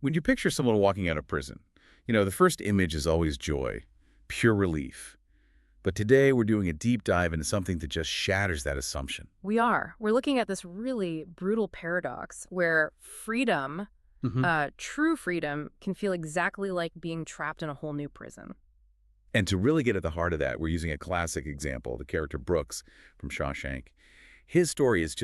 When you picture someone walking out of prison, the first image is always joy, pure relief. But today we're doing a deep dive into something that just shatters that assumption. We are. We're looking at this really brutal paradox where freedom, true freedom, can feel exactly like being trapped in a whole new prison. And to really get at the heart of that, we're using a classic example, the character Brooks from Shawshank. His story is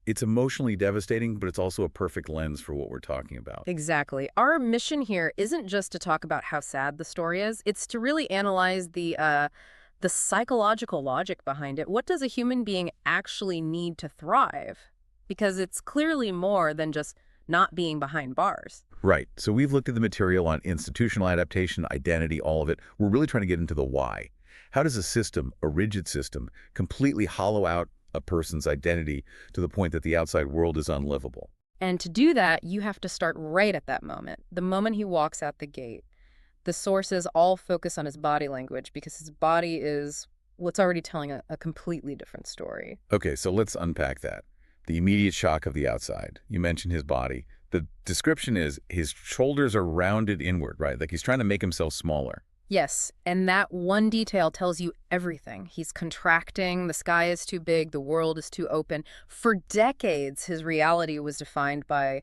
it's emotionally devastating, but it's also a perfect lens for what we're talking about. Exactly. Our mission here isn't just to talk about how sad the story is. It's to really analyze the psychological logic behind it. What does a human being actually need to thrive? Because it's clearly more than just not being behind bars. Right. So we've looked at the material on institutional adaptation, identity, all of it. We're really trying to get into the why. How does a system, a rigid system, completely hollow out a person's identity to the point that the outside world is unlivable? And to do that, you have to start right at that moment, the moment he walks out the gate. The sources all focus on his body language because his body is what's already telling a completely different story. Okay, so let's unpack that. The immediate shock of the outside. You mentioned his body. The description is his shoulders are rounded inward, right? Like he's trying to make himself smaller. Yes, and that one detail tells you everything. He's contracting, the sky is too big, the world is too open. For decades, his reality was defined by,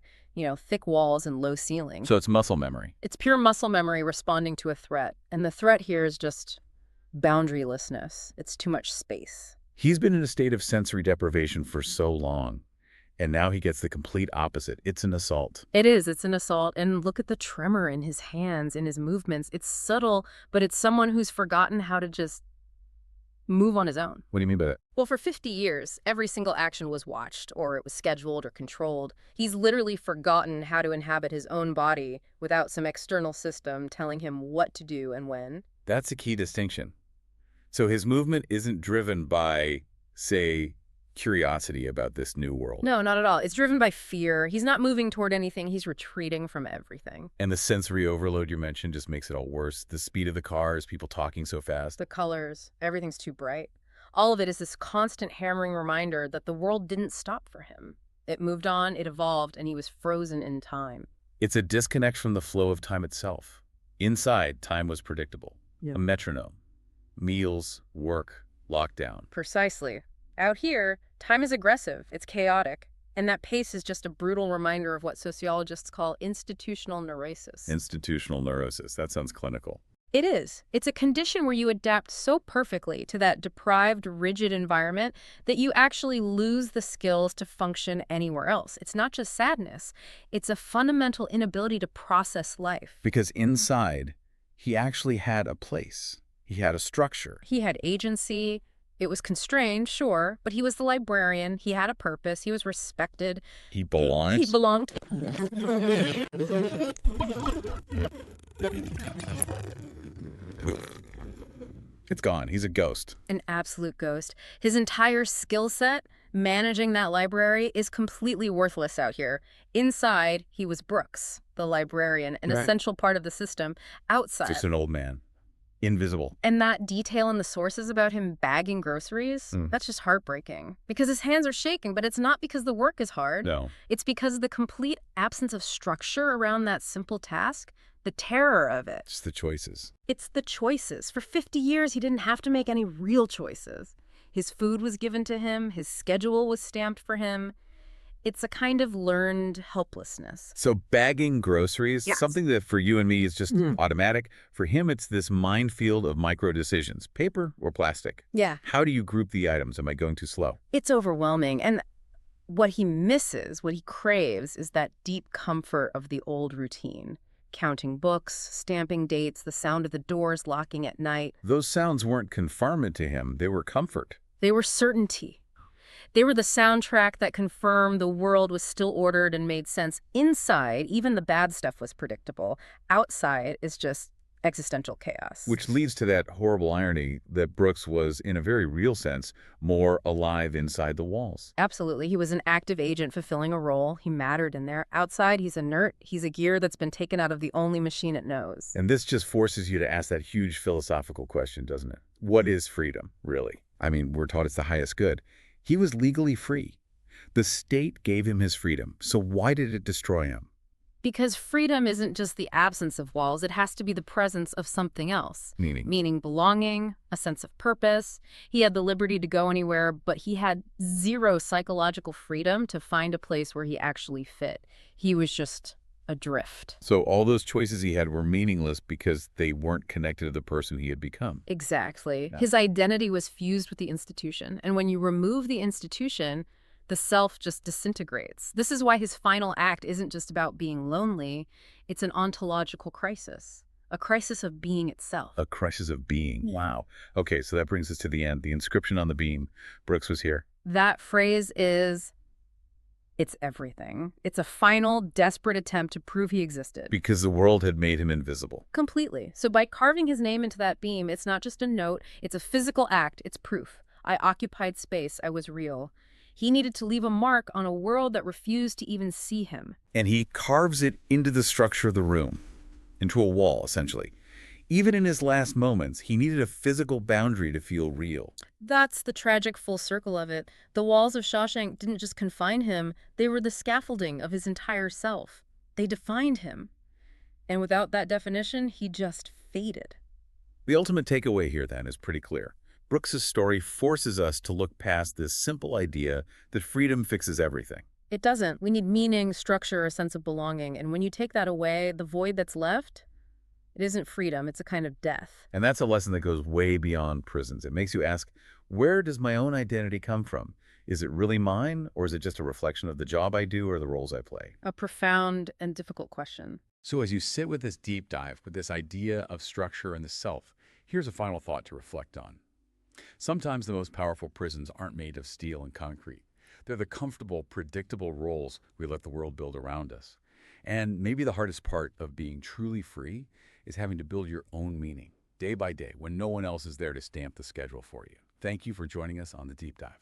thick walls and low ceilings. So it's muscle memory. It's pure muscle memory responding to a threat. And the threat here is just boundarylessness. It's too much space. He's been in a state of sensory deprivation for so long, and now he gets the complete opposite. It's an assault. It is. It's an assault. And look at the tremor in his hands, in his movements. It's subtle, but it's someone who's forgotten how to just move on his own. What do you mean by that? Well, for 50 years, every single action was watched, or it was scheduled or controlled. He's literally forgotten how to inhabit his own body without some external system telling him what to do and when. That's a key distinction. So his movement isn't driven by, say, curiosity about this new world. No, not at all. It's driven by fear. He's not moving toward anything. He's retreating from everything. And the sensory overload you mentioned just makes it all worse. The speed of the cars, people talking so fast. The colors, everything's too bright. All of it is this constant hammering reminder that the world didn't stop for him. It moved on, it evolved, and he was frozen in time. It's a disconnect from the flow of time itself. Inside, time was predictable. Yeah. A metronome. Meals, work, lockdown. Precisely. Out here, time is aggressive, it's chaotic, and that pace is just a brutal reminder of what sociologists call institutional neurosis. Institutional neurosis. That sounds clinical. It is. It's a condition where you adapt so perfectly to that deprived, rigid environment that you actually lose the skills to function anywhere else. It's not just sadness. It's a fundamental inability to process life. Because inside, he actually had a place. He had a structure. He had agency. It was constrained, sure, but he was the librarian. He had a purpose. He was respected. He belonged. He belonged. It's gone. He's a ghost. An absolute ghost. His entire skill set, managing that library, is completely worthless out here. Inside, he was Brooks, the librarian, an essential part of the system. Outside. Just an old man. Invisible. And that detail in the sources about him bagging groceries, that's just heartbreaking. Because his hands are shaking, but it's not because the work is hard. No. It's because of the complete absence of structure around that simple task, the terror of it. It's the choices. It's the choices. For 50 years, he didn't have to make any real choices. His food was given to him. His schedule was stamped for him. It's a kind of learned helplessness. So bagging groceries, Yes. something that for you and me is just automatic. For him, it's this minefield of micro decisions, paper or plastic. Yeah. How do you group the items? Am I going too slow? It's overwhelming. And what he misses, what he craves, is that deep comfort of the old routine. Counting books, stamping dates, the sound of the doors locking at night. Those sounds weren't confinement to him. They were comfort. They were certainty. They were the soundtrack that confirmed the world was still ordered and made sense. Inside, even the bad stuff was predictable. Outside is just existential chaos. Which leads to that horrible irony that Brooks was, in a very real sense, more alive inside the walls. Absolutely. He was an active agent fulfilling a role. He mattered in there. Outside, he's inert. He's a gear that's been taken out of the only machine it knows. And this just forces you to ask that huge philosophical question, doesn't it? What is freedom, really? I mean, we're taught it's the highest good. He was legally free. The state gave him his freedom. So why did it destroy him? Because freedom isn't just the absence of walls, it has to be the presence of something else. Meaning, Meaning belonging, a sense of purpose. He had the liberty to go anywhere, but he had zero psychological freedom to find a place where he actually fit. He was just adrift. so all those choices he had were meaningless because they weren't connected to the person he had become. Exactly. Yeah. His identity was fused with the institution, and when you remove the institution, the self just disintegrates. This is why his final act isn't just about being lonely, it's an ontological crisis, a crisis of being itself. A crisis of being. Yeah. Wow. Okay, so that brings us to the end. The inscription on the beam. Brooks was here. That phrase is, it's everything. It's a final, desperate attempt to prove he existed. Because the world had made him invisible. Completely. So by carving his name into that beam, it's not just a note, it's a physical act, it's proof. I occupied space, I was real. He needed to leave a mark on a world that refused to even see him. And he carves it into the structure of the room, into a wall, essentially. Even in his last moments, he needed a physical boundary to feel real. That's the tragic full circle of it. The walls of Shawshank didn't just confine him, they were the scaffolding of his entire self. They defined him. And without that definition, he just faded. The ultimate takeaway here, then, is pretty clear. Brooks's story forces us to look past this simple idea that freedom fixes everything. It doesn't. We need meaning, structure, a sense of belonging. And when you take that away, the void that's left, it isn't freedom, it's a kind of death. And that's a lesson that goes way beyond prisons. It makes you ask, where does my own identity come from? Is it really mine, or is it just a reflection of the job I do or the roles I play? A profound and difficult question. So as you sit with this deep dive, with this idea of structure and the self, here's a final thought to reflect on. Sometimes the most powerful prisons aren't made of steel and concrete. They're the comfortable, predictable roles we let the world build around us. And maybe the hardest part of being truly free is having to build your own meaning, day by day, when no one else is there to stamp the schedule for you. Thank you for joining us on The Deep Dive.